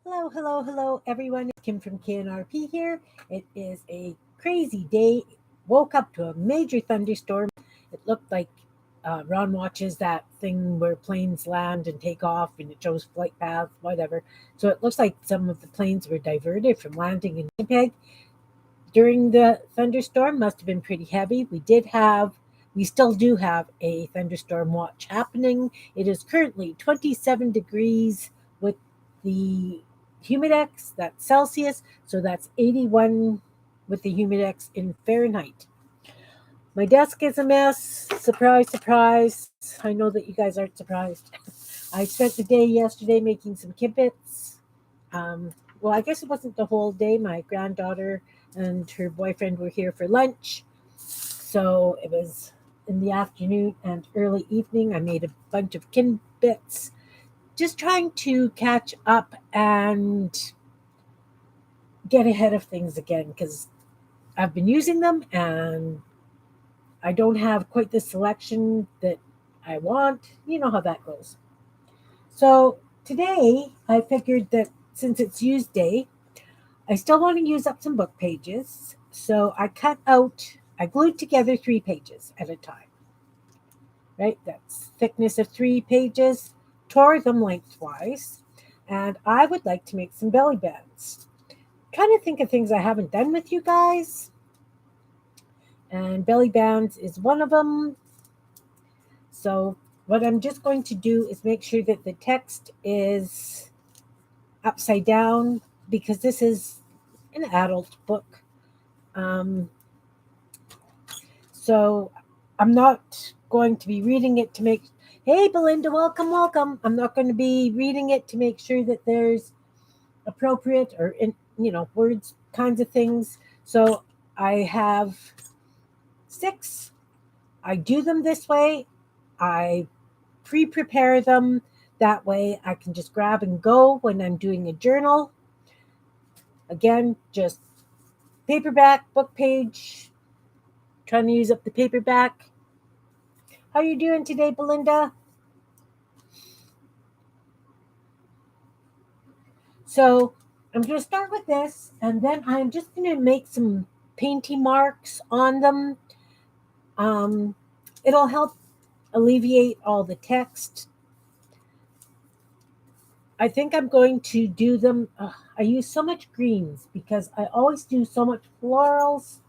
Hello, hello, hello, everyone. It's Kim from K&RP here. It is a crazy day. Woke up to a major thunderstorm. It looked like Ron watches that thing where planes land and take off and it shows flight paths, whatever. So it looks like some of the planes were diverted from landing in Winnipeg during the thunderstorm. Must have been pretty heavy. We still do have a thunderstorm watch happening. It is currently 27 degrees with the humidex, that's Celsius, so that's 81 with the humidex in Fahrenheit. My desk is a mess. Surprise, surprise. I know that you guys aren't surprised. I spent the day yesterday making some kibbutz. Well, I guess it wasn't the whole day. My granddaughter and her boyfriend were here for lunch. So it was in the afternoon and early evening. I made a bunch of kibbutz, just trying to catch up and get ahead of things again because I've been using them and I don't have quite the selection that I want. You know how that goes. So today I figured that since it's Useday, I still want to use up some book pages. So I glued together 3 pages at a time, right? That's thickness of 3 pages, tore them lengthwise, and I would like to make some belly bands. Trying to think of things I haven't done with you guys, and belly bands is one of them. So what I'm just going to do is make sure that the text is upside down because this is an adult book. Um, so I'm not going to be reading it to make. Hey, Belinda, welcome, welcome. I'm not going to be reading it to make sure that there's appropriate or words kinds of things. So I have 6. I do them this way. I pre-prepare them. That way I can just grab and go when I'm doing a journal. Again, just paperback, book page, trying to use up the paperback. How are you doing today, Belinda? So I'm going to start with this, and then I'm just going to make some painty marks on them. It'll help alleviate all the text. I think I'm going to do them. I use so much greens because I always do so much florals.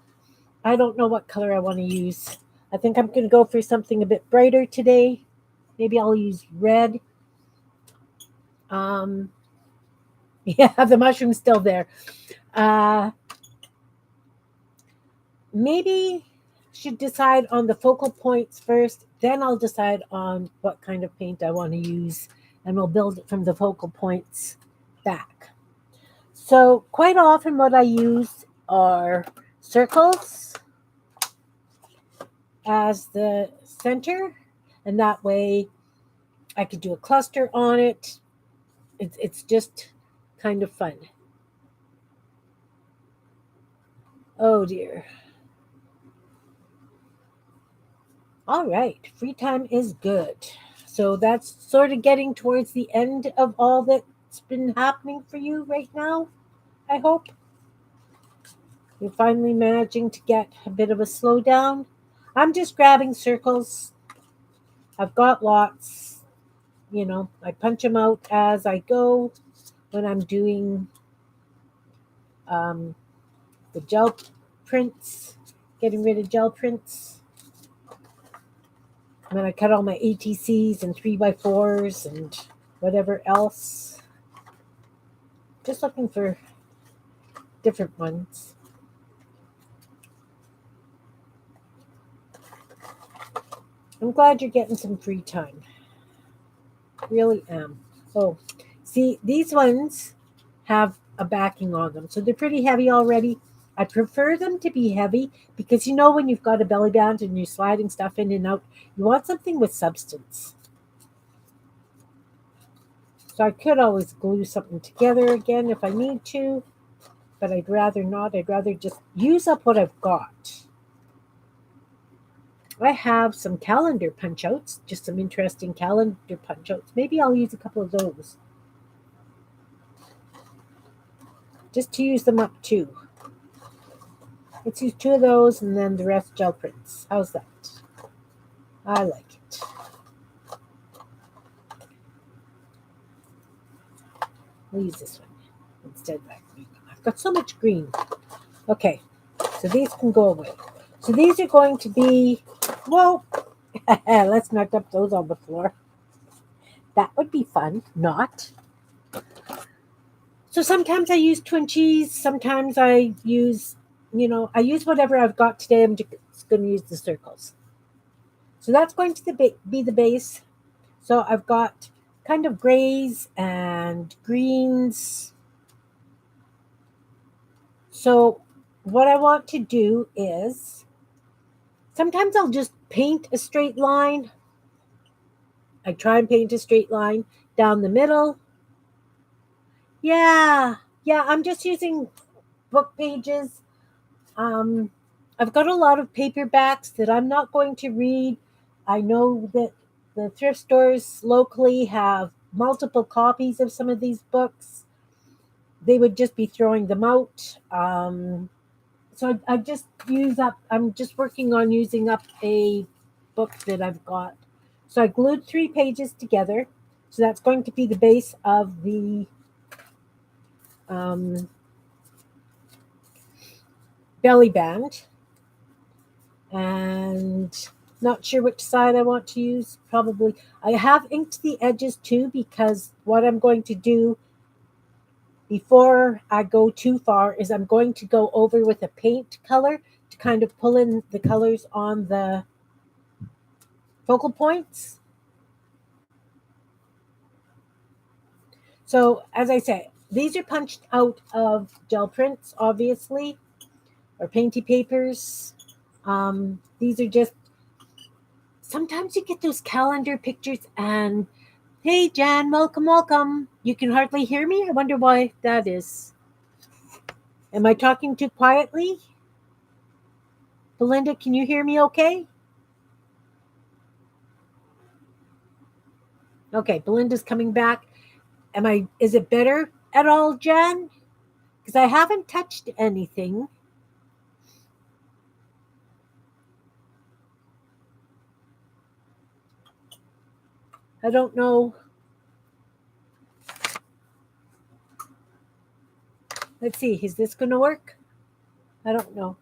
I don't know what color I want to use. I think I'm going to go for something a bit brighter today. Maybe I'll use red. Um, yeah, the mushroom's still there. Uh, maybe should decide on the focal points first. Then I'll decide on what kind of paint I want to use, and we'll build it from the focal points back. So quite often what I use are circles as the center, and that way I could do a cluster on it. It's just kind of fun. Oh dear. All right, free time is good. So that's sort of getting towards the end of all that's been happening for you right now, I hope. You're finally managing to get a bit of a slowdown. I'm just grabbing circles. I've got lots. I punch them out as I go when I'm doing um, the gel prints, getting rid of gel prints. When I cut all my ATCs and 3x4s and whatever else. Just looking for different ones. I'm glad you're getting some free time. Really am. Oh, see, these ones have a backing on them, so they're pretty heavy already. I prefer them to be heavy because when you've got a belly band and you're sliding stuff in and out, you want something with substance. So I could always glue something together again if I need to, but I'd rather not. I'd rather just use up what I've got. I have some calendar punch outs, just some interesting calendar punch outs. Maybe I'll use a couple of those. just to use them up too. Let's use 2 of those and then the rest gel prints. How's that? I like it. We'll use this one instead of that green. I've got so much green. Okay, so these can go away. So these are going to be, well, let's not dump those on the floor. That would be fun. Not. So sometimes I use twinchies. Sometimes I use, I use whatever I've got today. I'm just going to use the circles. So that's going to be the base. So I've got kind of grays and greens. So what I want to do is sometimes I'll just paint a straight line. I try and paint a straight line down the middle. Yeah, I'm just using book pages. I've got a lot of paperbacks that I'm not going to read. I know that the thrift stores locally have multiple copies of some of these books. They would just be throwing them out. So I just I'm just working on using up a book that I've got. So I glued 3 pages together. So that's going to be the base of the belly band. And not sure which side I want to use. Probably I have inked the edges too, because what I'm going to do before I go too far is I'm going to go over with a paint color to kind of pull in the colors on the focal points. So as I say, these are punched out of gel prints, obviously, or painty papers. These are just, sometimes you get those calendar pictures and, hey, Jan, welcome. You can hardly hear me. I wonder why that is. Am I talking too quietly? Belinda, can you hear me okay? Okay, Belinda's coming back. Is it better at all, Jan? Because I haven't touched anything. I don't know. Let's see, is this going to work? I don't know.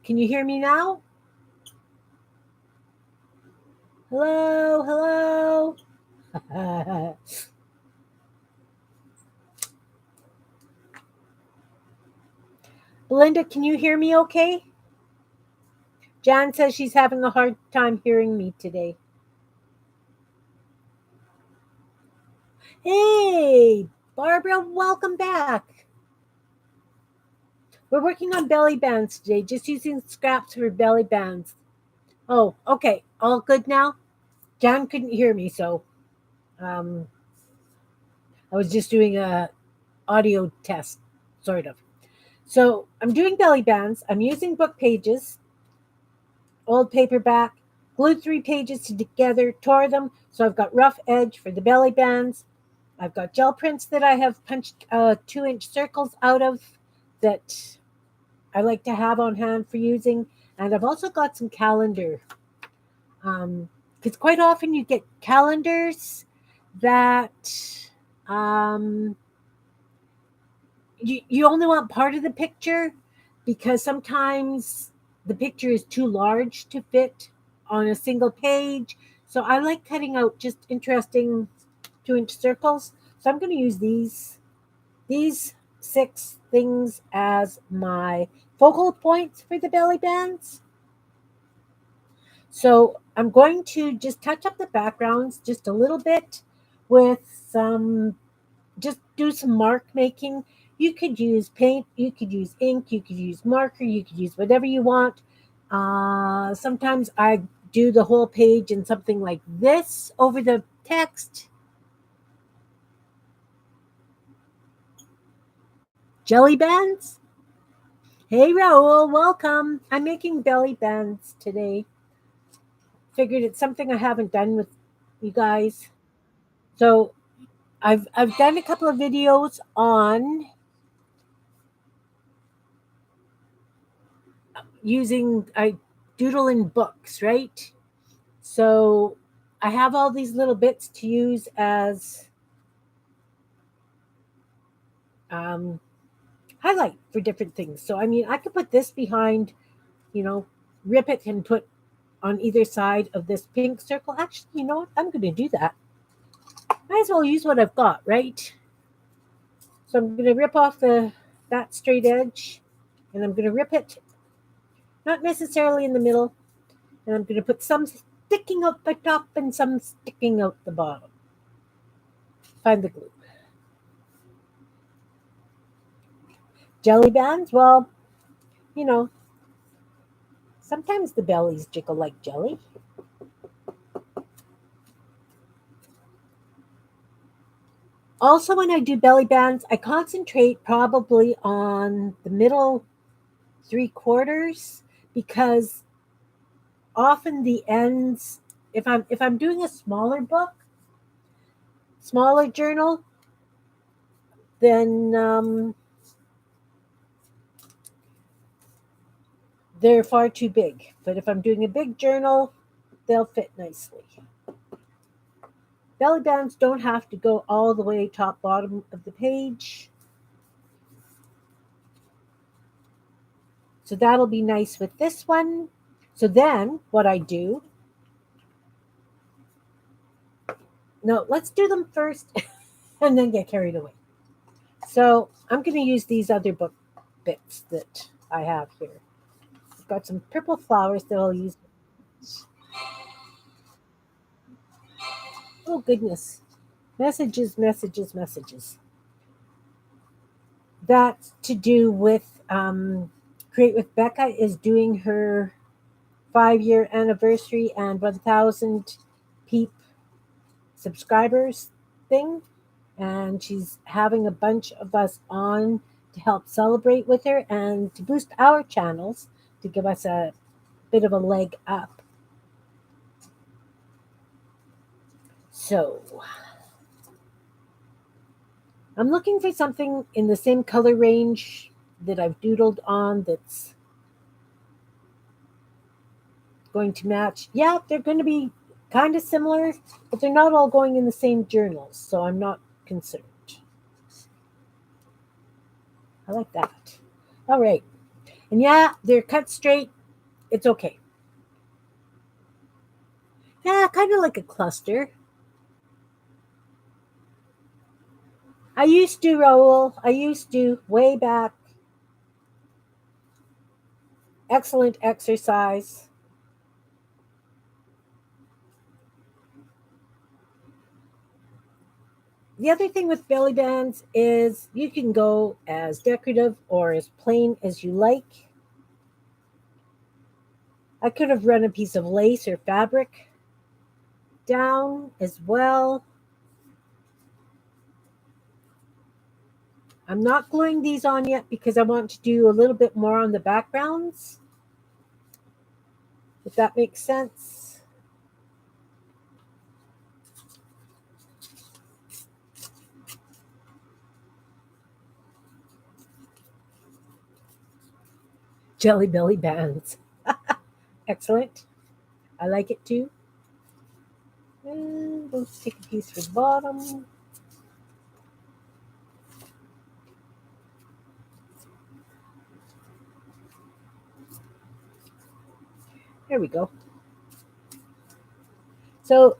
Can you hear me now? Hello. Belinda, can you hear me okay? Jan says she's having a hard time hearing me today. Hey, Barbara, welcome back. We're working on belly bands today, just using scraps for belly bands. Oh, okay. All good now? Jan couldn't hear me, so I was just doing a audio test, sort of. So I'm doing belly bands. I'm using book pages, old paperback, glued 3 pages together, tore them. So I've got rough edge for the belly bands. I've got gel prints that I have punched 2-inch circles out of that I like to have on hand for using. And I've also got some calendar. Because quite often you get calendars that you only want part of the picture, because sometimes the picture is too large to fit on a single page. So I like cutting out just interesting 2-inch circles. So I'm going to use these 6 things as my focal points for the belly bands. So I'm going to just touch up the backgrounds just a little bit with just do some mark making. You could use paint, you could use ink, you could use marker, you could use whatever you want. Sometimes I do the whole page in something like this over the text. Jelly bands? Hey Raul, welcome. I'm making belly bands today. Figured it's something I haven't done with you guys. So I've done a couple of videos on using I doodle in books, right? So I have all these little bits to use as um, highlight for different things. So I mean, I could put this behind, you know, rip it and put on either side of this pink circle. Actually, you know what? I'm going to do that. Might as well use what I've got, right? So I'm going to rip off the that straight edge, and I'm going to rip it, not necessarily in the middle, and I'm going to put some sticking out the top and some sticking out the bottom. Find the glue. Jelly bands, well, you know, sometimes the bellies jiggle like jelly. Also, when I do belly bands, I concentrate probably on the middle 3/4 because often the ends, if I'm doing a smaller book, smaller journal, then they're far too big. But if I'm doing a big journal, they'll fit nicely. Belly bands don't have to go all the way top bottom of the page. So that'll be nice with this one. So then what I do, no, let's do them first and then get carried away. So I'm going to use these other book bits that I have here. I've got some purple flowers that I'll use. Oh, goodness. Messages, messages, messages. That's to do with Create with Becca is doing her 5-year anniversary and 1,000 peep subscribers thing. And she's having a bunch of us on to help celebrate with her and to boost our channels to give us a bit of a leg up. So I'm looking for something in the same color range that I've doodled on that's going to match. Yeah, they're going to be kind of similar, but they're not all going in the same journals, so I'm not concerned. I like that. All right. And yeah, they're cut straight. It's okay. Yeah, kind of like a cluster. I used to, Raul. I used to way back. Excellent exercise. The other thing with belly bands is you can go as decorative or as plain as you like. I could have run a piece of lace or fabric down as well. I'm not gluing these on yet because I want to do a little bit more on the backgrounds, if that makes sense. Jelly belly bands. Excellent. I like it too. And we'll take a piece for the bottom. There we go. So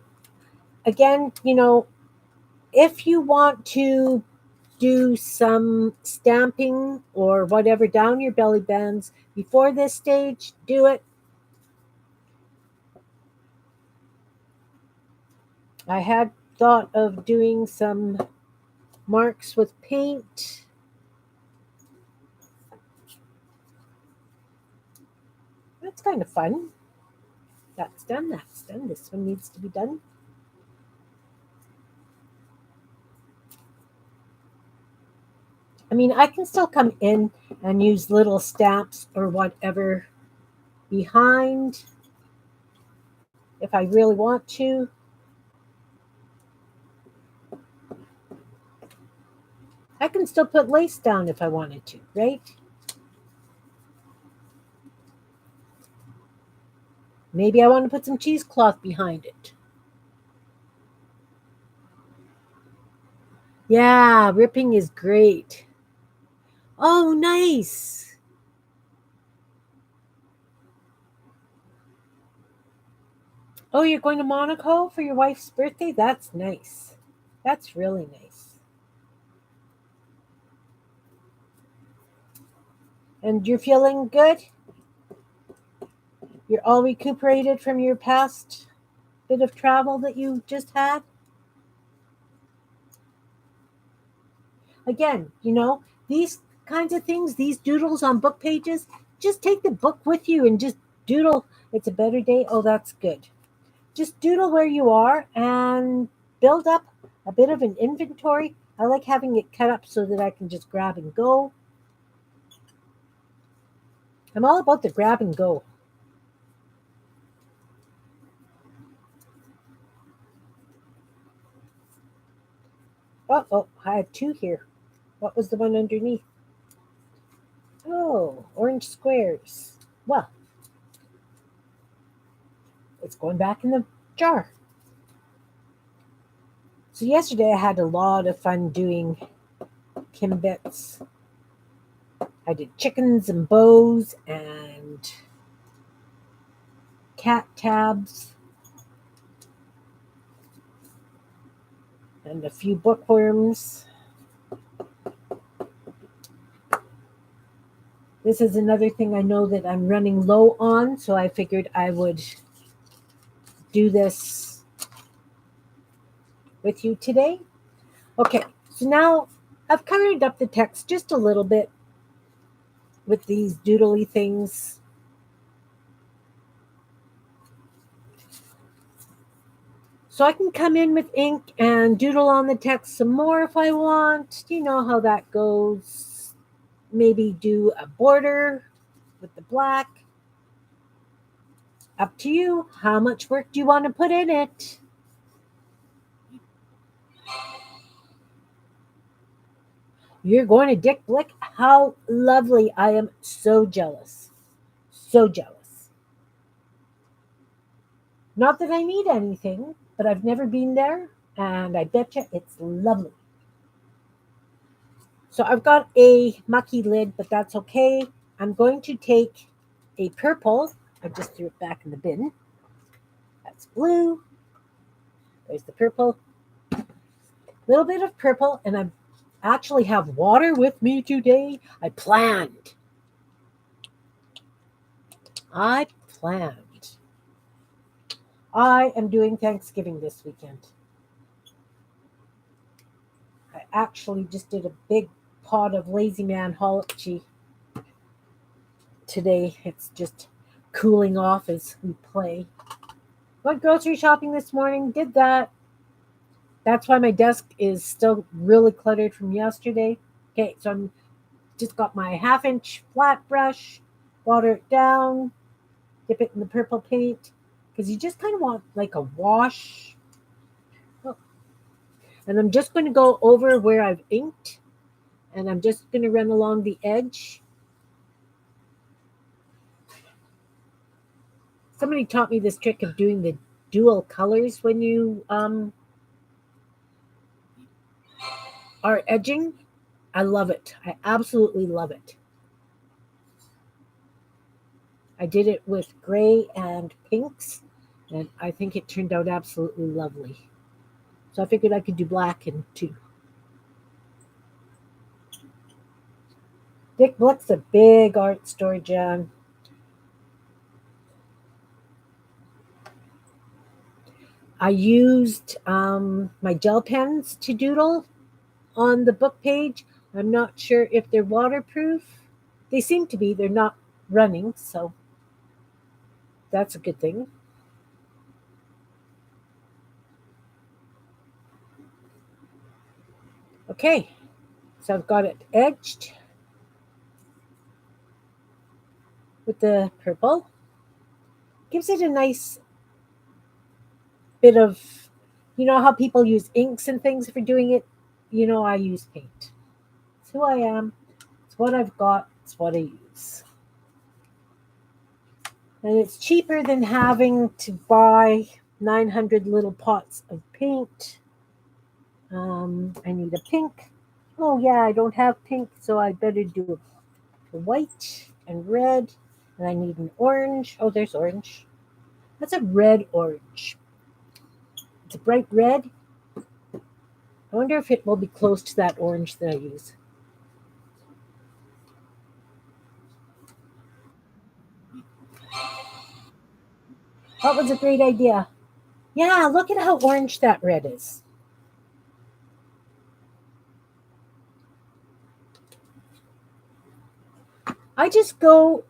again, if you want to do some stamping or whatever down your belly bands before this stage, do it. I had thought of doing some marks with paint. That's kind of fun. That's done. That's done. This one needs to be done. I mean, I can still come in and use little stamps or whatever behind if I really want to. I can still put lace down if I wanted to, right? Maybe I want to put some cheesecloth behind it. Yeah, ripping is great. Oh, nice. Oh, you're going to Monaco for your wife's birthday? That's nice. That's really nice. And you're feeling good? You're all recuperated from your past bit of travel that you just had? Again, these kinds of things, these doodles on book pages, just take the book with you and just doodle. It's a better day. Oh, that's good. Just doodle where you are and build up a bit of an inventory. I like having it cut up so that I can just grab and go. I'm all about the grab and go. Oh, I had two here. What was the one underneath? Oh, orange squares. Well, it's going back in the jar. So yesterday I had a lot of fun doing Kimbits. I did chickens and bows and cat tabs and a few bookworms. This is another thing I know that I'm running low on, so I figured I would do this with you today. Okay, so now I've colored up the text just a little bit with these doodly things. So I can come in with ink and doodle on the text some more if I want. You know how that goes. Maybe do a border with the black. Up to you. How much work do you want to put in it? You're going to Dick Blick? How lovely. I am so jealous. So jealous. Not that I need anything, but I've never been there, and I bet you it's lovely. So I've got a mucky lid, but that's okay. I'm going to take a purple. I just threw it back in the bin. That's blue. There's the purple. A little bit of purple, and I actually have water with me today. I planned. I planned. I am doing Thanksgiving this weekend. I actually just did a big pot of Lazy Man Holochi today. It's just cooling off as we play. Went grocery shopping this morning, did that. That's why my desk is still really cluttered from yesterday. Okay, so I'm just got my half-inch flat brush, water it down, dip it in the purple paint, because you just kind of want like a wash. Oh, and I'm just going to go over where I've inked, and I'm just going to run along the edge. Somebody taught me this trick of doing the dual colors when you are edging. I love it. I absolutely love it. I did it with gray and pinks, and I think it turned out absolutely lovely. So I figured I could do black and too. Dick Blick's a big art store, John. I used my gel pens to doodle on the book page. I'm not sure if they're waterproof. They seem to be. They're not running, so that's a good thing. Okay, so I've got it edged with the purple. Gives it a nice bit of, how people use inks and things for doing it. I use paint. It's who I am. It's what I've got. It's what I use. And it's cheaper than having to buy 900 little pots of paint. I need a pink. Oh, yeah, I don't have pink, so I better do a white and red. And I need an orange. Oh, there's orange. That's a red orange. It's a bright red. I wonder if it will be close to that orange that I use. That was a great idea. Yeah, look at how orange that red is. I just go,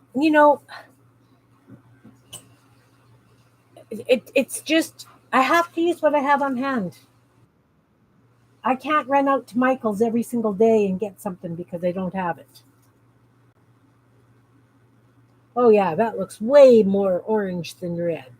it's just, I have to use what I have on hand. I can't run out to Michael's every single day and get something because I don't have it. Oh, yeah, that looks way more orange than red.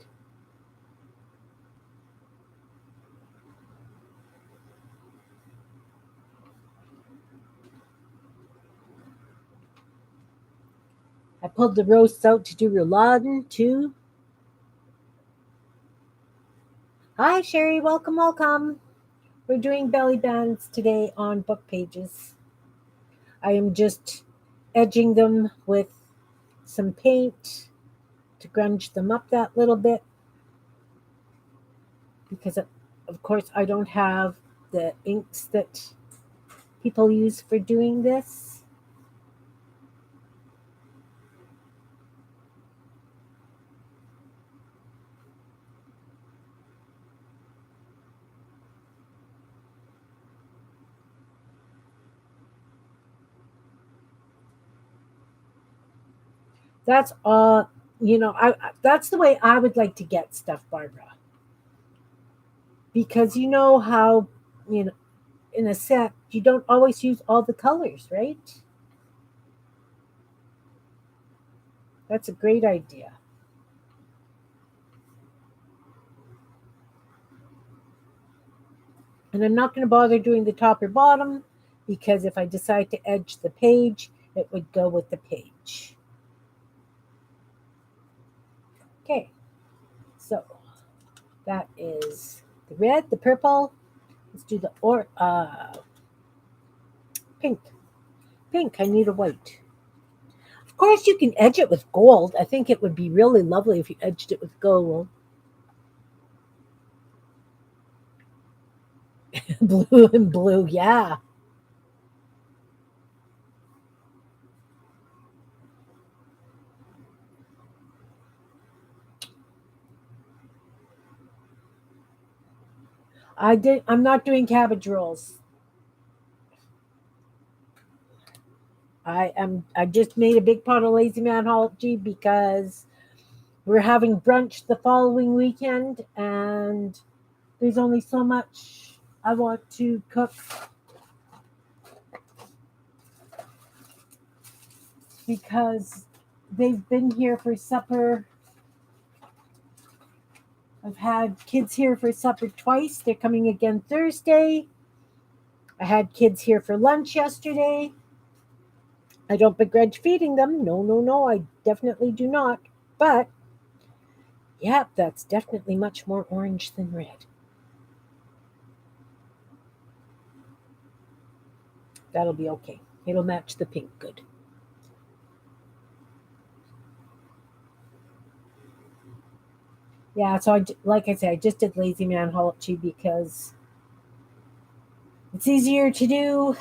I pulled the roasts out to do rouladen too. Hi, Sherry. Welcome, welcome. We're doing belly bands today on book pages. I am just edging them with some paint to grunge them up that little bit because, of course, I don't have the inks that people use for doing this. That's all, that's the way I would like to get stuff, Barbara. Because you know how, you know, in a set, you don't always use all the colors, right? That's a great idea. And I'm not going to bother doing the top or bottom because if I decide to edge the page, it would go with the page. Okay, so that is the red, the purple. Let's do the pink. Pink, I need a white. Of course, you can edge it with gold. I think it would be really lovely if you edged it with gold. Blue and blue, yeah. I'm not doing cabbage rolls. I just made a big pot of lazy man hology because we're having brunch the following weekend and there's only so much I want to cook because they've been here for supper. I've had kids here for supper twice. They're coming again Thursday. I had kids here for lunch yesterday. I don't begrudge feeding them. No, no, no, I definitely do not. But yeah, that's definitely much more orange than red. That'll be okay. It'll match the pink good. Yeah, so like I said, I just did lazy man holochi because it's easier to do.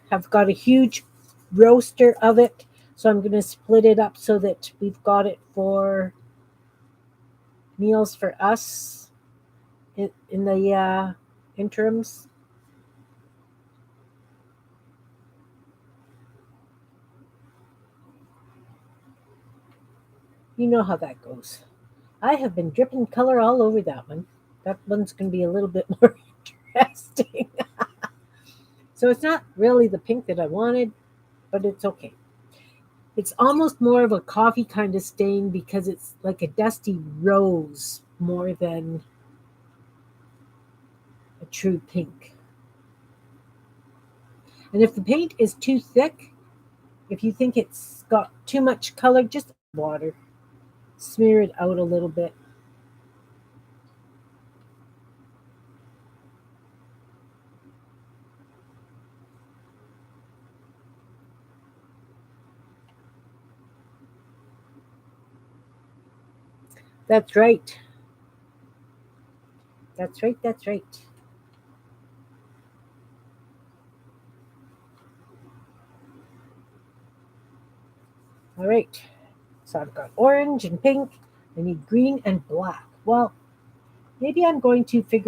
I've got a huge roaster of it, so I'm going to split it up so that we've got it for meals for us in the interims. You know how that goes. I have been dripping color all over that one. That one's going to be a little bit more interesting. So it's not really the pink that I wanted, but it's okay. It's almost more of a coffee kind of stain because it's like a dusty rose more than a true pink. And if the paint is too thick, if you think it's got too much color, just add water. Smear it out a little bit. That's right. That's right. That's right. All right. So I've got orange and pink. I need green and black. Well, maybe I'm going to pick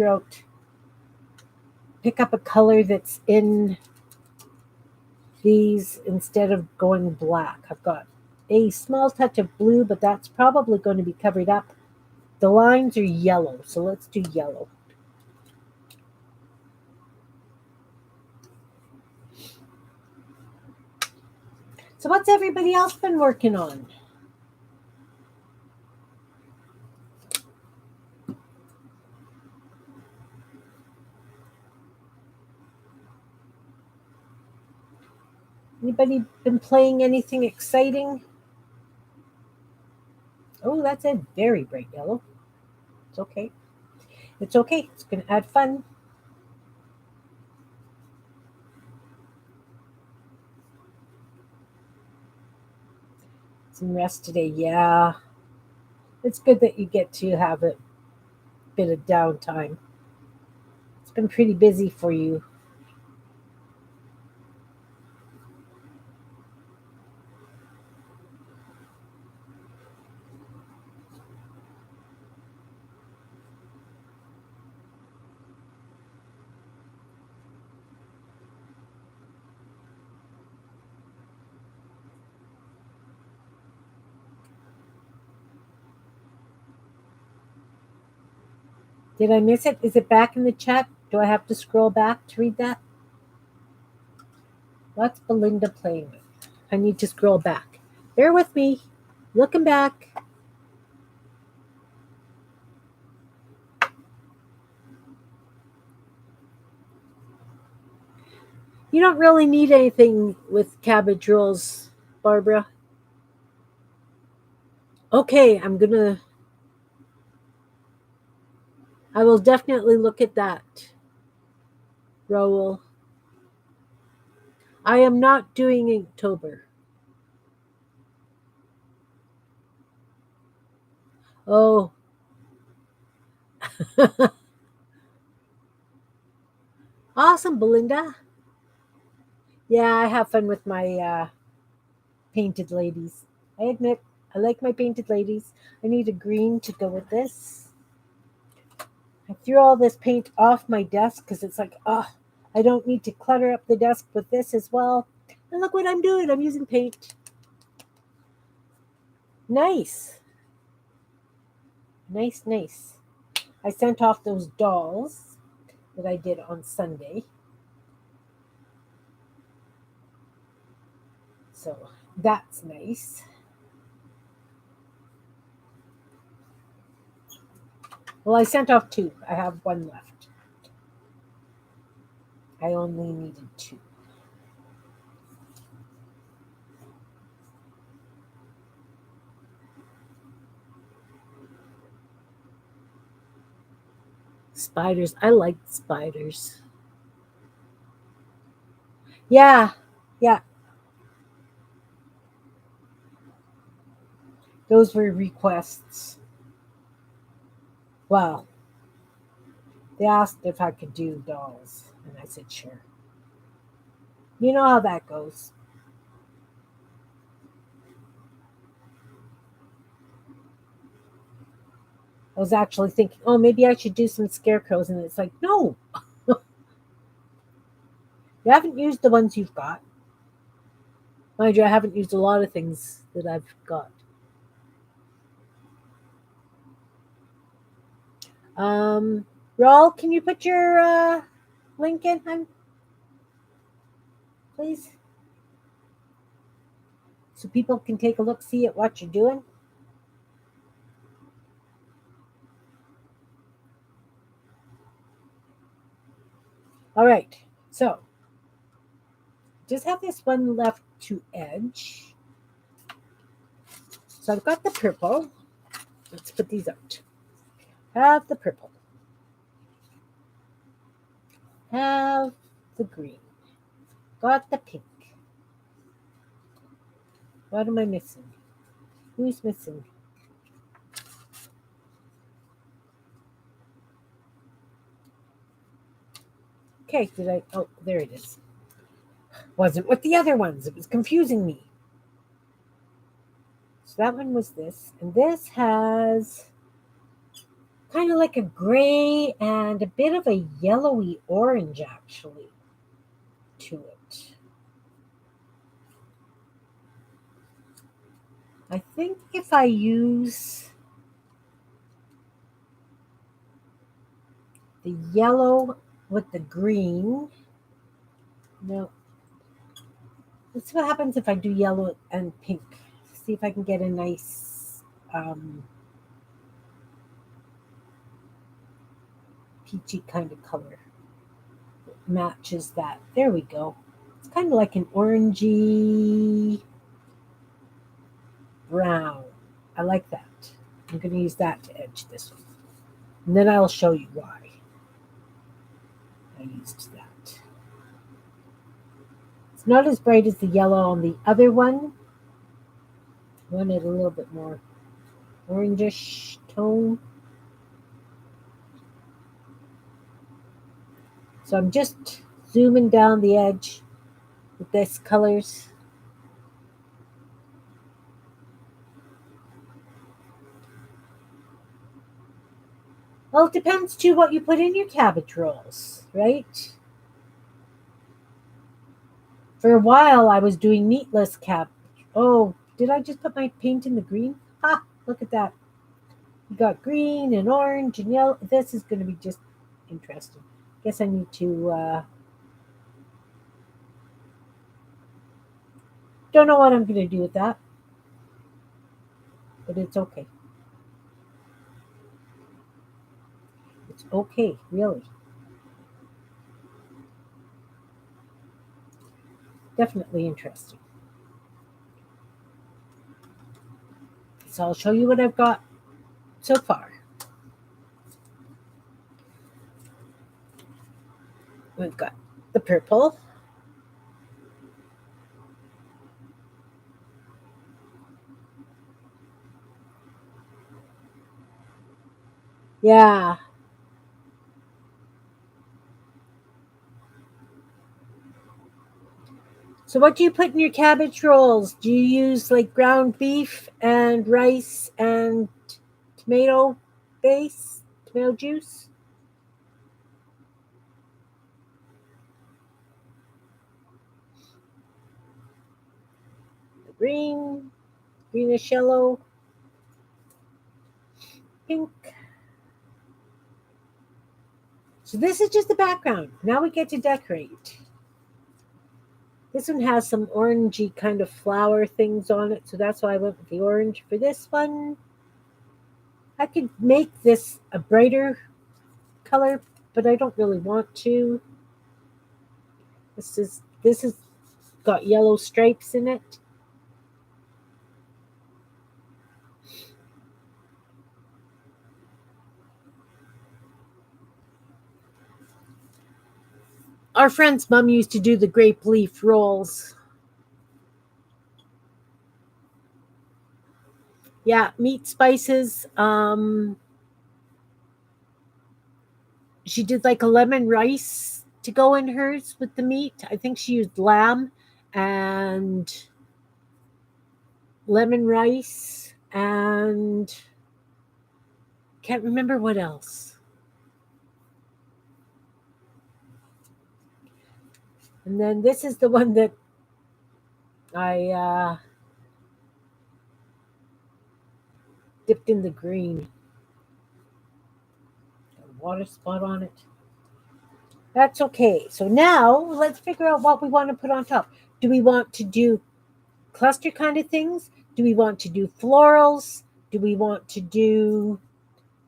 up a color that's in these instead of going black. I've got a small touch of blue, but that's probably going to be covered up. The lines are yellow, so let's do yellow. So what's everybody else been working on? Anybody been playing anything exciting? Oh, that's a very bright yellow. It's okay. It's okay. It's going to add fun. Some rest today. Yeah. It's good that you get to have a bit of downtime. It's been pretty busy for you. Did I miss it? Is it back in the chat? Do I have to scroll back to read that? What's Belinda playing with? I need to scroll back. Bear with me. Looking back. You don't really need anything with cabbage rolls, Barbara. Okay, I will definitely look at that, Raoul. I am not doing Inktober. Oh, awesome, Belinda. Yeah, I have fun with my painted ladies. I admit, I like my painted ladies. I need a green to go with this. I threw all this paint off my desk because it's like, oh, I don't need to clutter up the desk with this as well. And look what I'm doing. I'm using paint. Nice. Nice, nice. I sent off those dolls that I did on Sunday. So that's nice. Well, I sent off two. I have one left. I only needed two. Spiders. I like spiders. Yeah, yeah. Those were requests. Well, they asked if I could do dolls, and I said sure. You know how that goes. I was actually thinking, oh, maybe I should do some scarecrows, and it's like, no, you haven't used the ones you've got. Mind you, I haven't used a lot of things that I've got. Um, Raul, can you put your link in, please? So people can take a look, see at what you're doing. All right. So just have this one left to edge. So I've got the purple. Let's put these out. Have the purple. Have the green. Got the pink. What am I missing? Who's missing? Okay, did I? Oh, there it is. Wasn't with the other ones. It was confusing me. So that one was this. And this has kind of like a gray and a bit of a yellowy orange, actually, to it. I think if I use the yellow with the green, no, let's see what happens if I do yellow and pink. See if I can get a nice peachy kind of color that matches that. There we go. It's kind of like an orangey brown. I like that. I'm going to use that to edge this one. And then I'll show you why I used that. It's not as bright as the yellow on the other one. I wanted a little bit more orangish tone. So I'm just zooming down the edge with this colors. Well, it depends too what you put in your cabbage rolls, right? For a while, I was doing meatless cabbage. Oh, did I just put my paint in the green? Ha! Look at that. You got green and orange and yellow. This is going to be just interesting. Guess I need to. Don't know what I'm going to do with that, but it's okay. It's okay, really. Definitely interesting. So I'll show you what I've got so far. We've got the purple. Yeah. So what do you put in your cabbage rolls? Do you use like ground beef and rice and tomato base, tomato juice? The green, greenish yellow, pink. So this is just the background. Now we get to decorate. This one has some orangey kind of flower things on it, so that's why I went with the orange for this one. I could make this a brighter color, but I don't really want to. This is got yellow stripes in it. Our friend's mom used to do the grape leaf rolls. Yeah, meat spices. She did like a lemon rice to go in hers with the meat. I think she used lamb and lemon rice and can't remember what else. And then this is the one that I dipped in the green. Got a water spot on it. That's okay. So now let's figure out what we want to put on top. Do we want to do cluster kind of things? Do we want to do florals? Do we want to do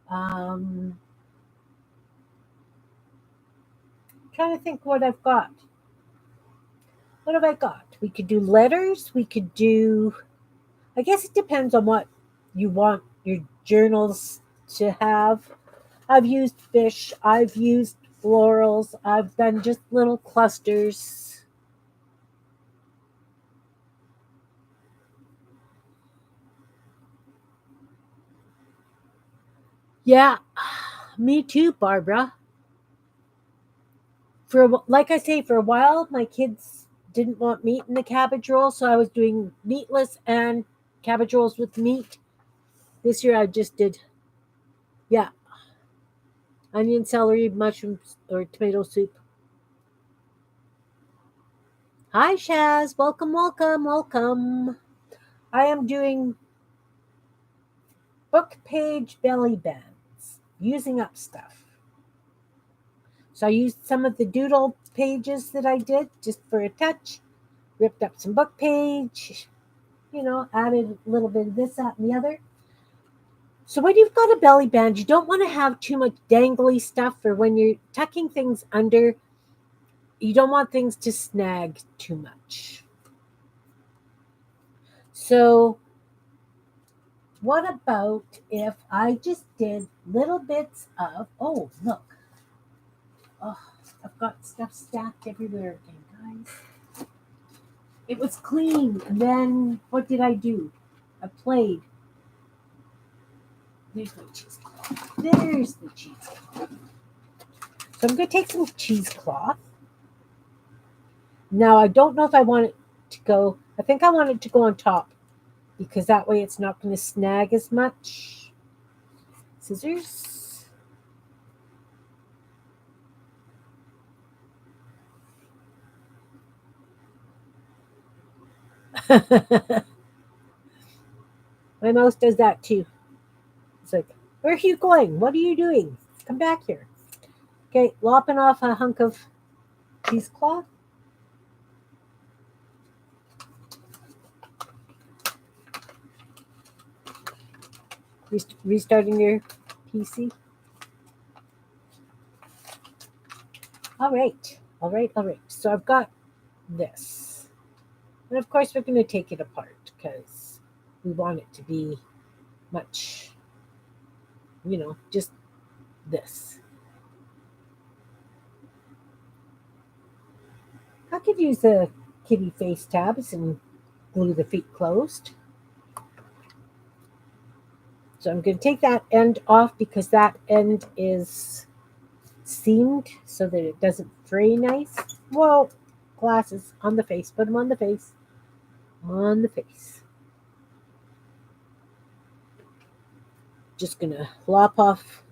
trying to think what I've got. What have I got? We could do letters. We could do, I guess it depends on what you want your journals to have. I've used fish, I've used florals, I've done just little clusters. Yeah, me too, Barbara. Like I say, for a while, my kids didn't want meat in the cabbage roll, so I was doing meatless and cabbage rolls with meat. This year, I just did, yeah, onion, celery, mushrooms, or tomato soup. Hi, Shaz. Welcome, welcome, welcome. I am doing book page belly bands, using up stuff. So I used some of the doodle pages that I did just for a touch, ripped up some book page, added a little bit of this, that, and the other. So when you've got a belly band, you don't want to have too much dangly stuff, or when you're tucking things under, you don't want things to snag too much. So what about if I just did little bits of, oh, look, oh, I've got stuff stacked everywhere again, guys. It was clean. And then what did I do? I played. There's my cheesecloth. There's the cheesecloth. So I'm going to take some cheesecloth. Now, I don't know if I want it to go, I think I want it to go on top because that way it's not going to snag as much. Scissors. My mouse does that too. It's like, where are you going? What are you doing? Come back here. Okay, lopping off a hunk of cheesecloth. Restarting your PC. All right, all right, all right. So I've got this. And of course, we're going to take it apart because we want it to be much, just this. I could use the kitty face tabs and glue the feet closed. So I'm going to take that end off because that end is seamed so that it doesn't fray nice. Whoa, glasses on the face. Put them on the face. On the face. Just going to lop off.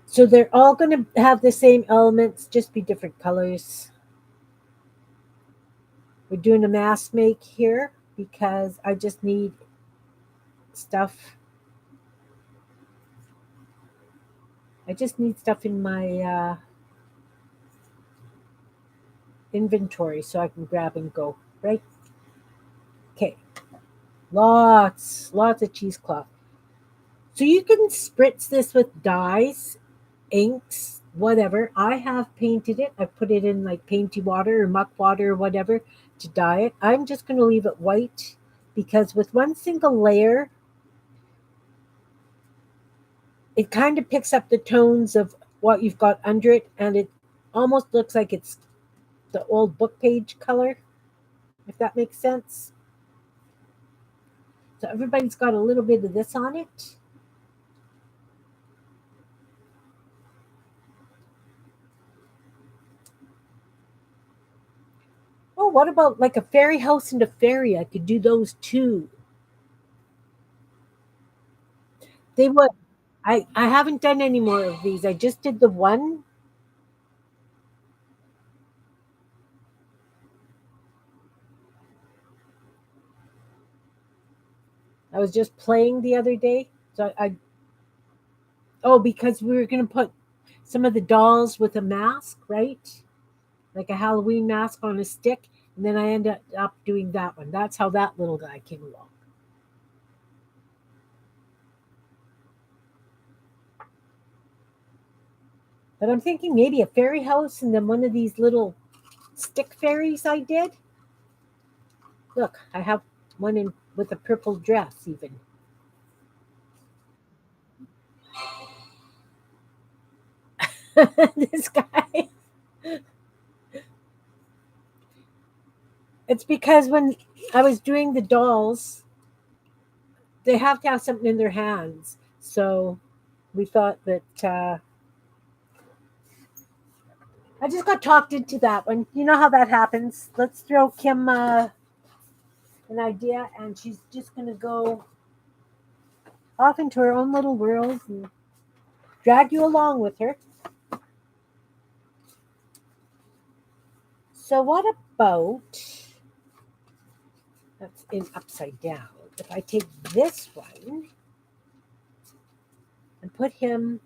So they're all going to have the same elements, just be different colors. We're doing a mask make here because I just need stuff. I just need stuff in my inventory so I can grab and go, right? Okay. Lots of cheesecloth. So you can spritz this with dyes, inks, whatever. I have painted it. I put it in like painty water or muck water or whatever to dye it. I'm just going to leave it white because with one single layer, it kind of picks up the tones of what you've got under it, and it almost looks like it's the old book page color, if that makes sense. So everybody's got a little bit of this on it. Oh, what about like a fairy house and a fairy? I could do those too. They would. I haven't done any more of these. I just did the one. I was just playing the other day. So I oh, because we were gonna put some of the dolls with a mask, right? Like a Halloween mask on a stick, and then I ended up doing that one. That's how that little guy came along. But I'm thinking maybe a fairy house and then one of these little stick fairies I did. Look, I have one in with a purple dress even. This guy. It's because when I was doing the dolls, they have to have something in their hands. So we thought that I just got talked into that one. You know how that happens. Let's throw Kim an idea, and she's just going to go off into her own little world and drag you along with her. So, what about that's in upside down? If I take this one and put him,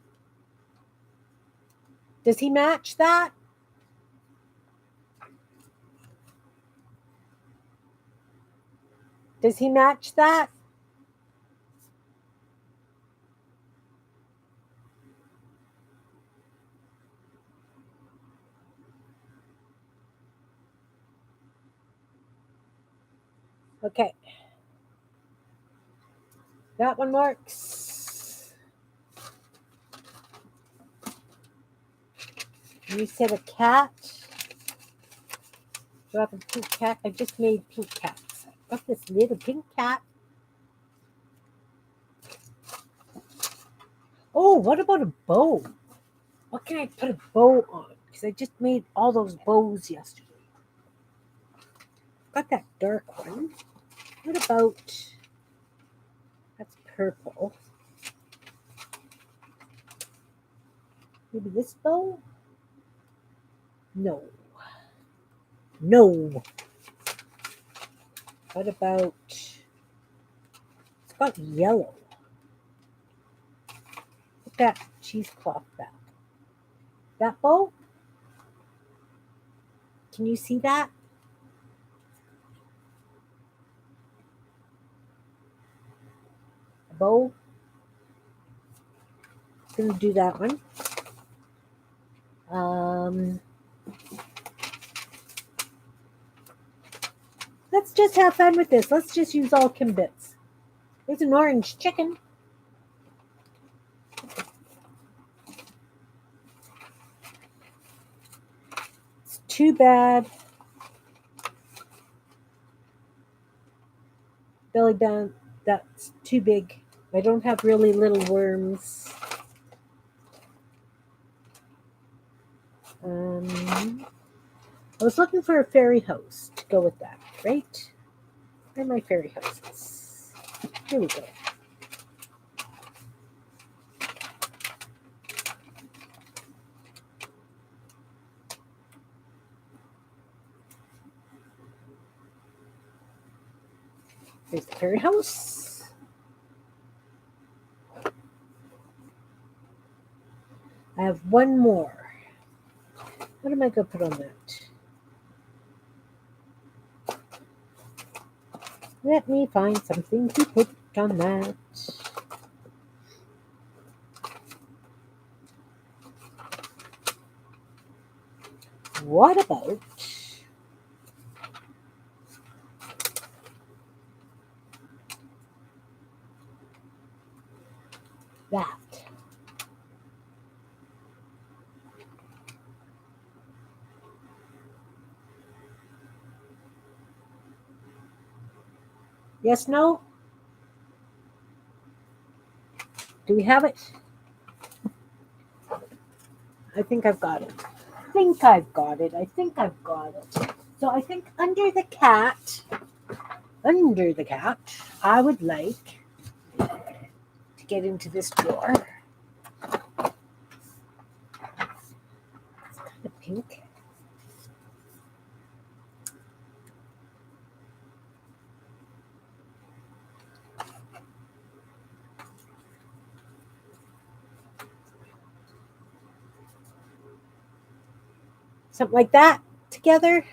does he match that? Does he match that? Okay, that one works. You said a cat. Do I have a pink cat? I just made pink cats. I've got this little pink cat. Oh, what about a bow? What can I put a bow on? Because I just made all those bows yesterday. Got that dark one. What about that's purple? Maybe this bow? No. No. What about it's got yellow? Put that cheesecloth back. That bow? Can you see that? A bow? Gonna do that one. Um, let's just have fun with this. Let's just use all Kim bits. There's an orange chicken. It's too bad. Belly band, that's too big. I don't have really little worms. I was looking for a fairy house to go with that, right? Where are my fairy houses? Here we go. There's the fairy house. I have one more. What am I going to put on that? Let me find something to put on that. What about that? Yes, no? Do we have it? I think I've got it. I think I've got it. I think I've got it. So I think under the cat, I would like to get into this drawer. It's kind of pink. Something like that together.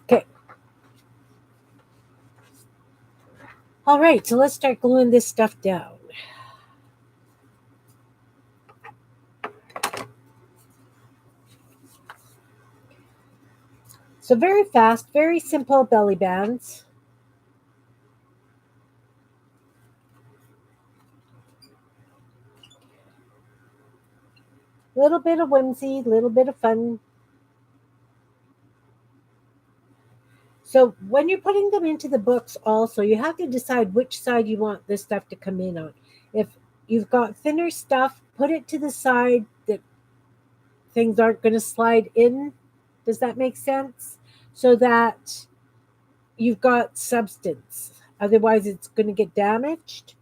Okay. All right, so let's start gluing this stuff down. So very fast, very simple belly bands. Little bit of whimsy, little bit of fun. So when you're putting them into the books also, you have to decide which side you want this stuff to come in on. If you've got thinner stuff, put it to the side that things aren't going to slide in. Does that make sense? So that you've got substance. Otherwise, it's going to get damaged.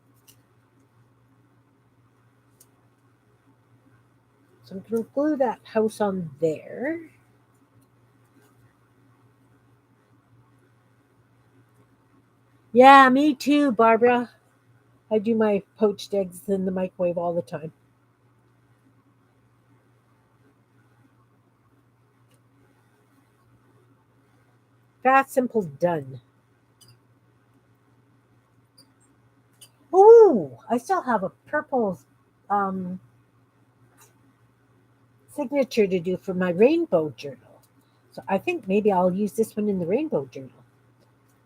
So I'm going to glue that house on there. Yeah, me too, Barbara. I do my poached eggs in the microwave all the time. Fast, simple, done. Ooh, I still have a purple um, signature to do for my rainbow journal. So I think maybe I'll use this one in the rainbow journal.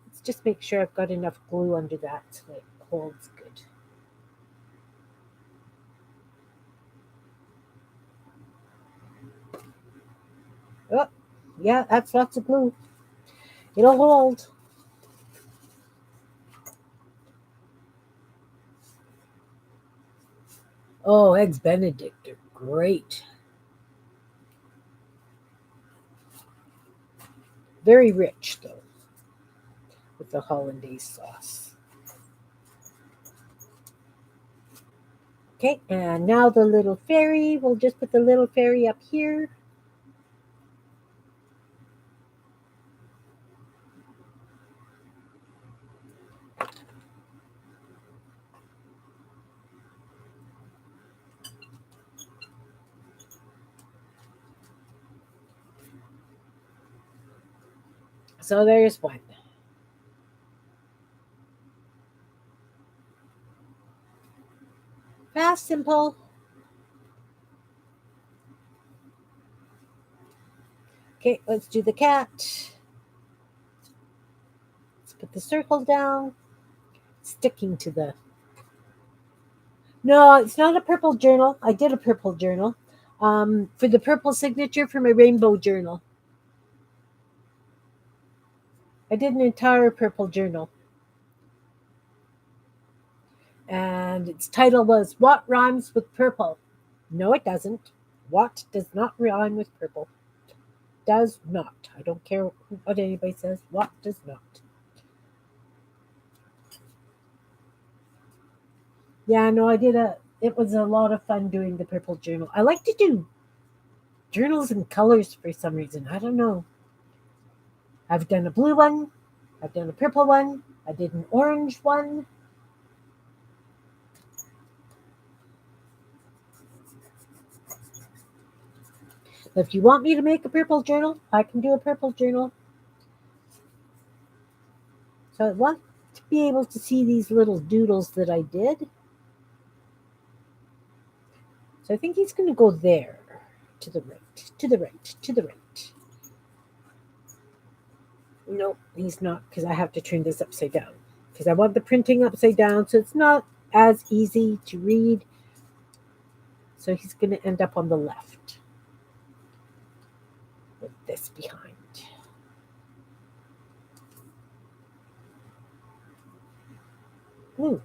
Let's just make sure I've got enough glue under that so it holds good. Oh, yeah, that's lots of glue. It'll hold. Oh, eggs Benedict are great. Very rich though, with the hollandaise sauce. Okay, and now the little fairy. We'll just put the little fairy up here. So there's one. Fast, simple. Okay, let's do the cat. Let's put the circle down. Sticking to the. No, it's not a purple journal. I did a purple journal. For the purple signature for my rainbow journal. I did an entire purple journal. And its title was What Rhymes with Purple? No, it doesn't. What does not rhyme with purple? Does not. I don't care what anybody says. What does not? Yeah, no, I did a. It was a lot of fun doing the purple journal. I like to do journals in colors for some reason. I don't know. I've done a blue one. I've done a purple one. I did an orange one. If you want me to make a purple journal, I can do a purple journal. So I want to be able to see these little doodles that I did. So I think he's going to go there, to the right, to the right, to the right. No, he's not, because I have to turn this upside down. Because I want the printing upside down, so it's not as easy to read. So he's going to end up on the left with this behind. Ooh.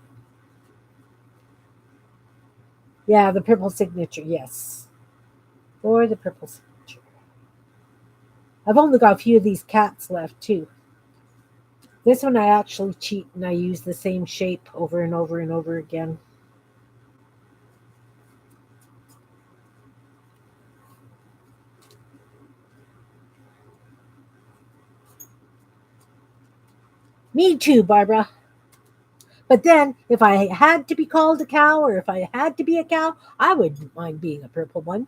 Yeah, the purple signature, yes. Or the purple signature. I've only got a few of these cats left, too. This one I actually cheat and I use the same shape over and over and over again. Me too, Barbara. But then, if I had to be called a cow or if I had to be a cow, I wouldn't mind being a purple one.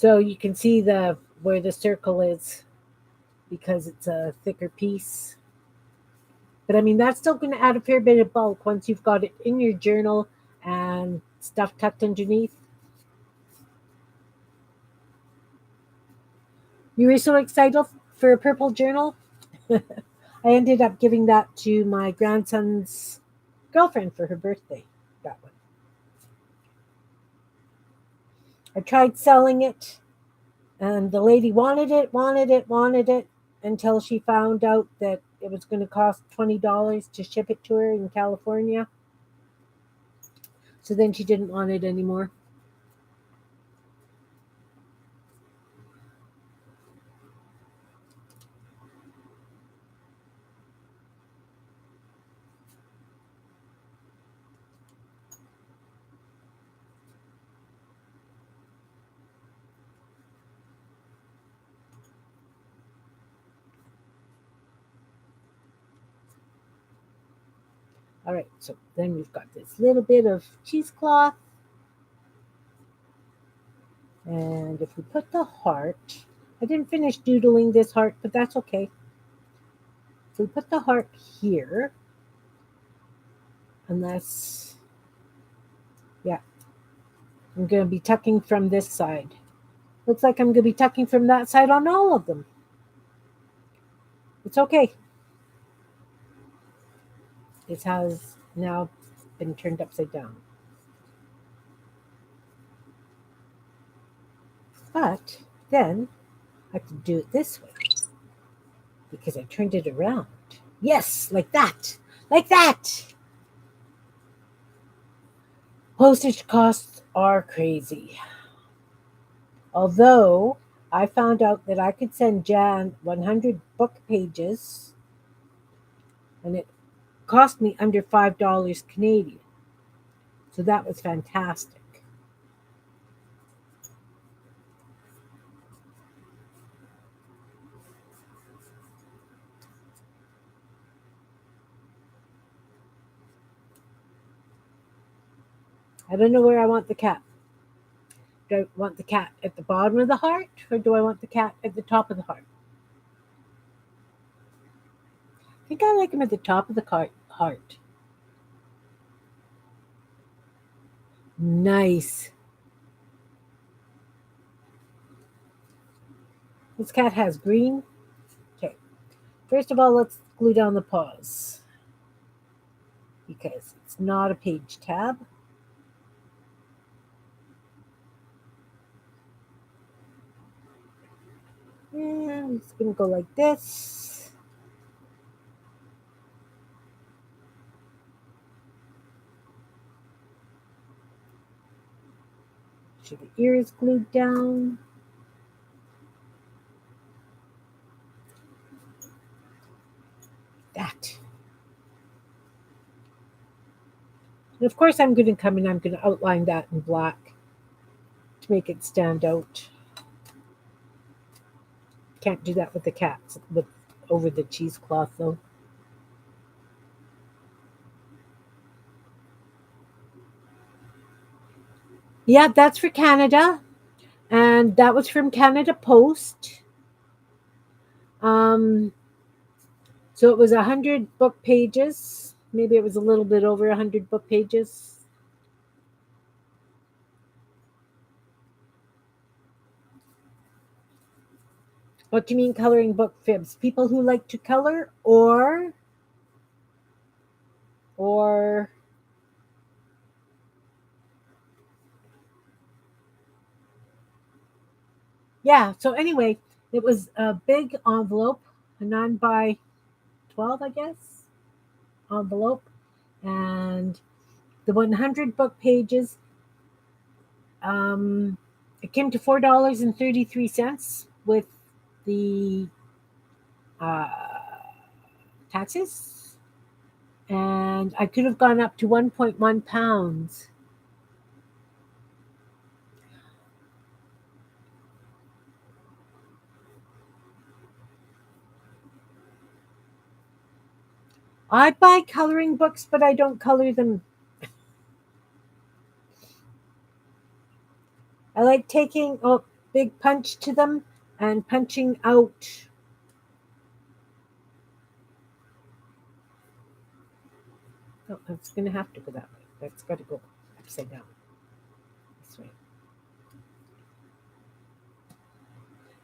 So you can see the where the circle is because it's a thicker piece. But I mean, that's still going to add a fair bit of bulk once you've got it in your journal and stuff tucked underneath. You were so excited for a purple journal. I ended up giving that to my grandson's girlfriend for her birthday. That one. I tried selling it, and the lady wanted it, wanted it, wanted it until she found out that it was going to cost $20 to ship it to her in California. So then she didn't want it anymore. All right, so then we've got this little bit of cheesecloth. And if we put the heart, I didn't finish doodling this heart, but that's okay. If we put the heart here, unless, yeah, I'm going to be tucking from this side. Looks like I'm going to be tucking from that side on all of them. It's okay. It has now been turned upside down. But then I can do it this way because I turned it around. Yes, like that. Like that. Postage costs are crazy. Although I found out that I could send Jan 100 book pages and it cost me under $5 Canadian. So that was fantastic. I don't know where I want the cat. Do I want the cat at the bottom of the heart or do I want the cat at the top of the heart? I think I like him at the top of the heart. Nice. This cat has green. Okay. First of all, let's glue down the paws because it's not a page tab. And it's going to go like this. Sure the ear is glued down. That. And of course, I'm going to come and I'm going to outline that in black to make it stand out. Can't do that with the cats with over the cheesecloth though. Yeah, that's for Canada, and that was from Canada Post. Um, so it was 100 book pages. Maybe it was a little bit over 100 book pages. What do you mean coloring book fibs? People who like to color or yeah, so anyway, it was a big envelope, a 9 by 12, I guess, envelope, and the 100 book pages. Um, it came to $4.33 with the uh, taxes, and I could have gone up to 1.1 pounds. I buy coloring books, but I don't color them. I like taking. Oh, big punch to them and punching out. Oh, it's going to have to go that way. That's got to go upside down this way.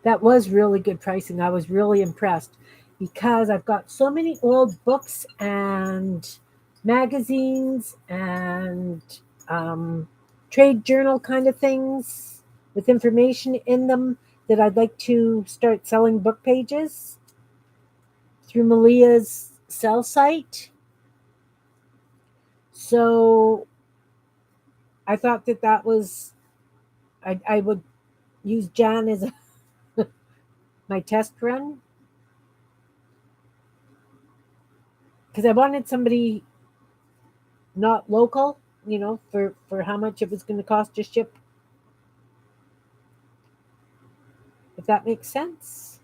That was really good pricing. I was really impressed because I've got so many old books and magazines and um, trade journal kind of things with information in them that I'd like to start selling book pages through Malia's sell site. So I thought that I would use Jan as my test run because I wanted somebody not local, for how much it was going to cost to ship, if that makes sense.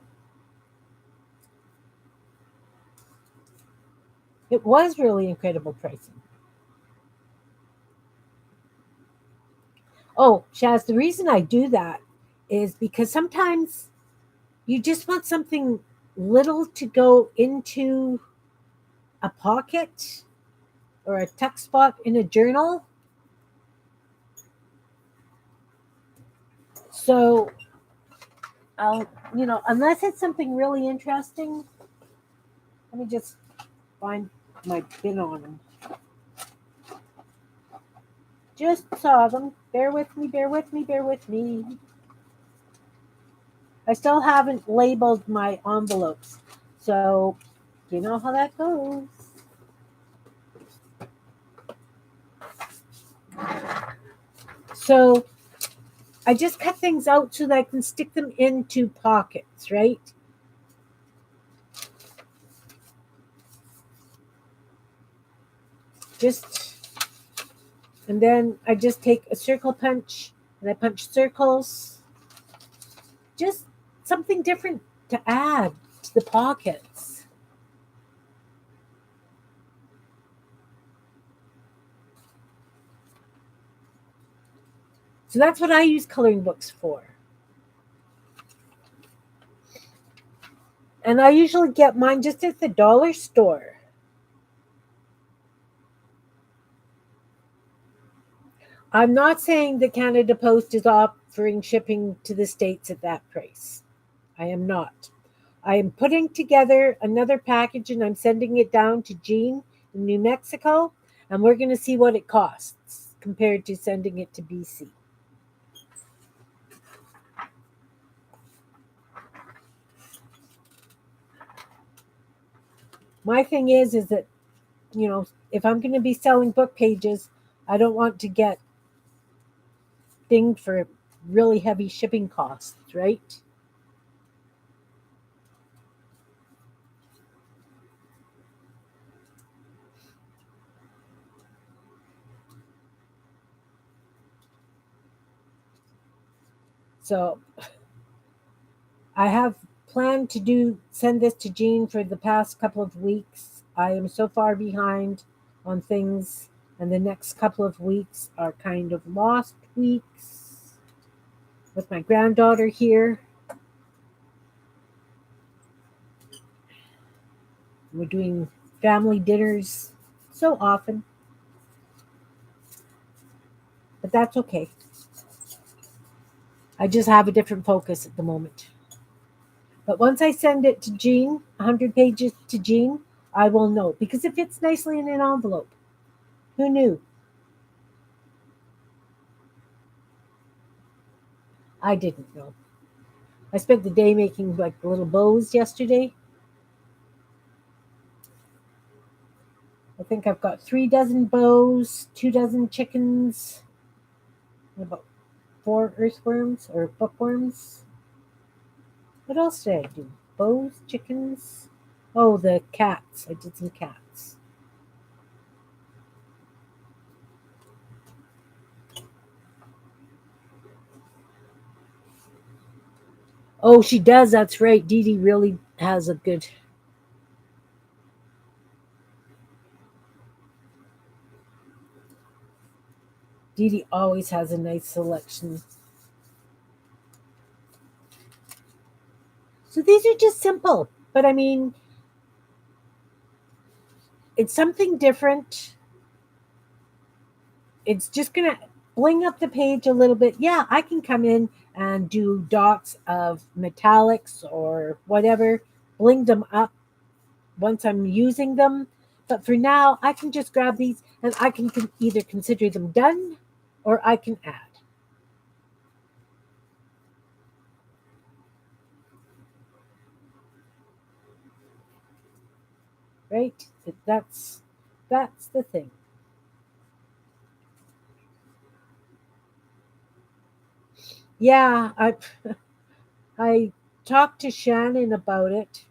It was really incredible pricing. Oh, Shaz, the reason I do that is because sometimes you just want something little to go into a pocket or a tuck spot in a journal. So unless it's something really interesting, let me just find my bin on them. Just saw them. Bear with me, bear with me, bear with me. I still haven't labeled my envelopes. So, you know how that goes. So, I just cut things out so that I can stick them into pockets, right? Just, and then I just take a circle punch and I punch circles. Just something different to add to the pockets. So that's what I use coloring books for. And I usually get mine just at the dollar store. I'm not saying that Canada Post is offering shipping to the States at that price. I am not. I am putting together another package and I'm sending it down to Jean in New Mexico, and we're going to see what it costs compared to sending it to BC. My thing is that, if I'm going to be selling book pages, I don't want to get dinged for really heavy shipping costs, right? So I have planned to send this to Jean for the past couple of weeks. I am so far behind on things, and the next couple of weeks are kind of lost weeks with my granddaughter here. We're doing family dinners so often, but that's okay. I just have a different focus at the moment. But once I send it to Jean, 100 pages to Jean, I will know because it fits nicely in an envelope. Who knew? I didn't know. I spent the day making like little bows yesterday. I think I've got 3 dozen bows, 2 dozen chickens, and about 4 earthworms or bookworms. What else did I do? Bows, chickens. Oh, the cats. I did some cats. Oh, she does. That's right. Dee Dee really has a good. Dee Dee always has a nice selection. So these are just simple, but I mean, it's something different. It's just going to bling up the page a little bit. Yeah, I can come in and do dots of metallics or whatever, bling them up once I'm using them. But for now, I can just grab these and I can either consider them done or I can add. Right? That's the thing. Yeah, I talked to Shannon about it.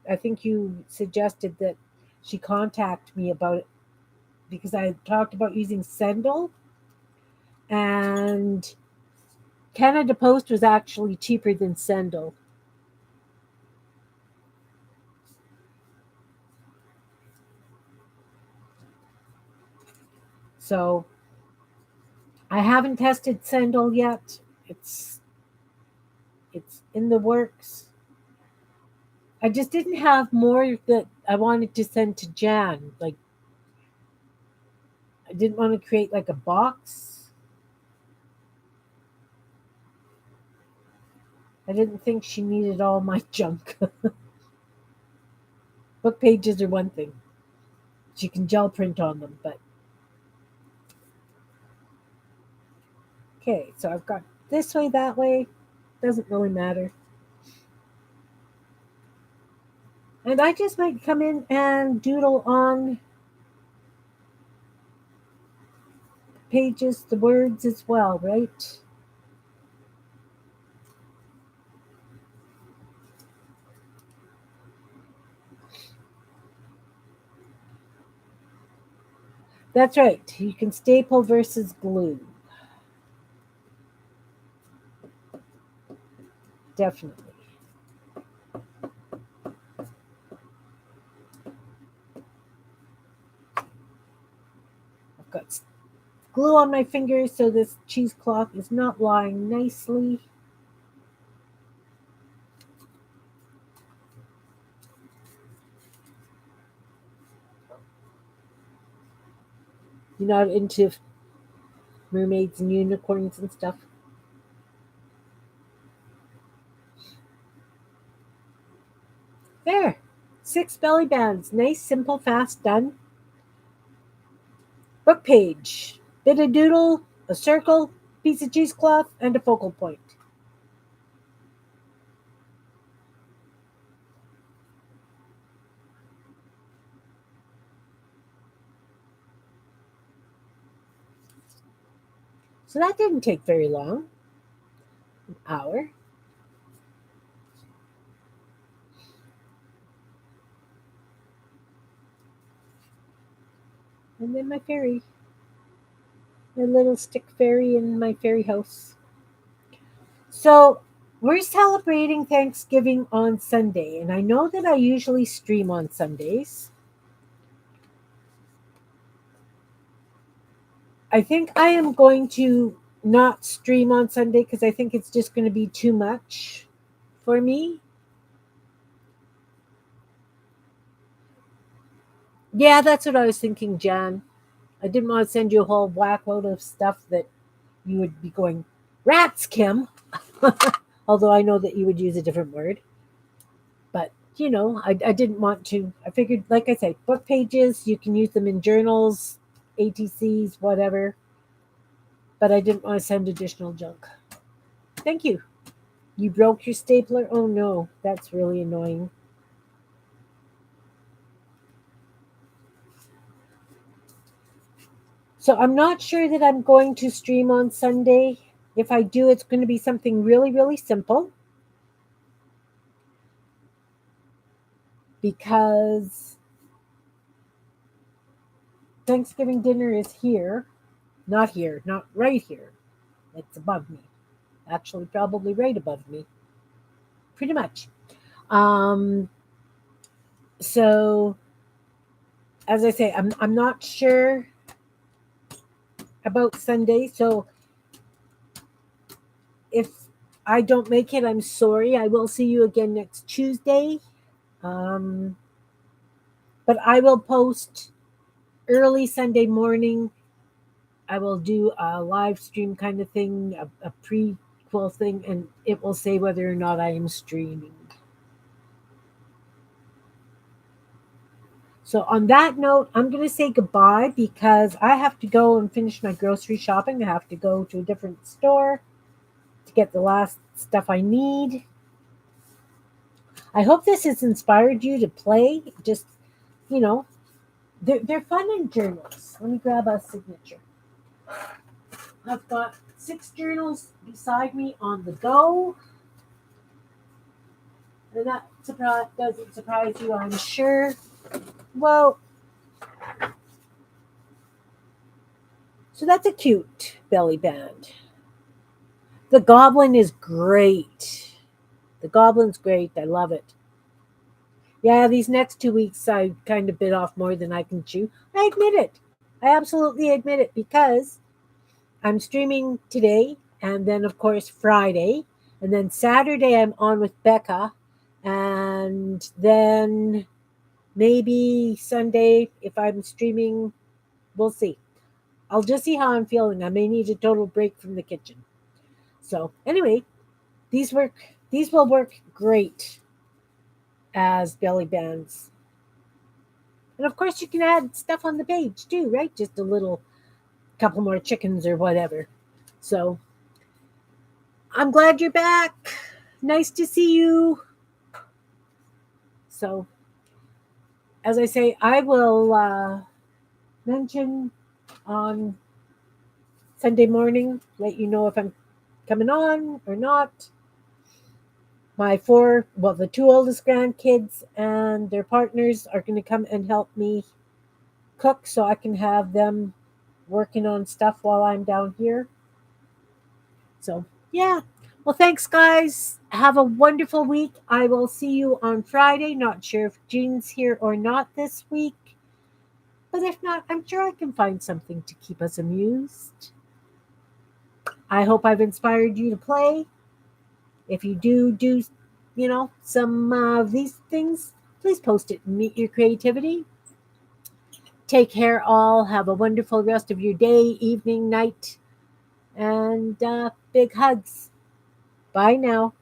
I think you suggested that she contact me about it because I talked about using Sendle, and Canada Post was actually cheaper than Sendle. So I haven't tested Sendle yet. It's in the works. I just didn't have more that I wanted to send to Jan. Like I didn't want to create like a box. I didn't think she needed all my junk. Book pages are one thing. She can gel print on them, but okay, so I've got this way, that way. Doesn't really matter. And I just might come in and doodle on pages, the words as well, right? That's right. You can staple versus glue. Definitely. I've got glue on my fingers so this cheesecloth is not lying nicely. You're not into mermaids and unicorns and stuff. There. 6 belly bands. Nice, simple, fast, done. Book page. Bit of doodle, a circle, piece of cheesecloth, and a focal point. So that didn't take very long. An hour. And then my fairy. My little stick fairy in my fairy house. So we're celebrating Thanksgiving on Sunday, and I know that I usually stream on Sundays. I think I am going to not stream on Sunday because I think it's just going to be too much for me. Yeah, that's what I was thinking, Jan. I didn't want to send you a whole whack load of stuff that you would be going, rats, Kim. Although I know that you would use a different word. But, I didn't want to. I figured, like I say, book pages, you can use them in journals, ATCs, whatever. But I didn't want to send additional junk. Thank you. You broke your stapler? Oh no, that's really annoying. So I'm not sure that I'm going to stream on Sunday. If I do, it's going to be something really, really simple because Thanksgiving dinner is here. Not here, not right here. It's above me. Actually, probably right above me. Pretty much. Um, so, as I say, I'm not sure about Sunday. So, if I don't make it, I'm sorry. I will see you again next Tuesday. Um, but I will post early Sunday morning. I will do a live stream kind of thing, a prequel thing, and it will say whether or not I am streaming. So, on that note, I'm going to say goodbye because I have to go and finish my grocery shopping. I have to go to a different store to get the last stuff I need. I hope this has inspired you to play. Just, you know, they're fun in journals. Let me grab a signature. I've got 6 journals beside me on the go. And that doesn't surprise you, I'm sure. Well, so that's a cute belly band. The goblin is great. The goblin's great. I love it. Yeah, these next 2 weeks I kind of bit off more than I can chew. I admit it. I absolutely admit it because I'm streaming today and then, of course, Friday. And then Saturday I'm on with Becca. And then maybe Sunday if I'm streaming. We'll see. I'll just see how I'm feeling. I may need a total break from the kitchen. So anyway, these work. These will work great as belly bands. And of course, you can add stuff on the page too, right? Just a little couple more chickens or whatever. So I'm glad you're back. Nice to see you. So, as I say, I will mention on Sunday morning, let you know if I'm coming on or not. The 2 oldest grandkids and their partners are going to come and help me cook so I can have them working on stuff while I'm down here. So, yeah. Well, thanks, guys. Have a wonderful week. I will see you on Friday. Not sure if Jean's here or not this week. But if not, I'm sure I can find something to keep us amused. I hope I've inspired you to play. If you do, some of these things, please post it and meet your creativity. Take care, all. Have a wonderful rest of your day, evening, night, and big hugs. Bye now.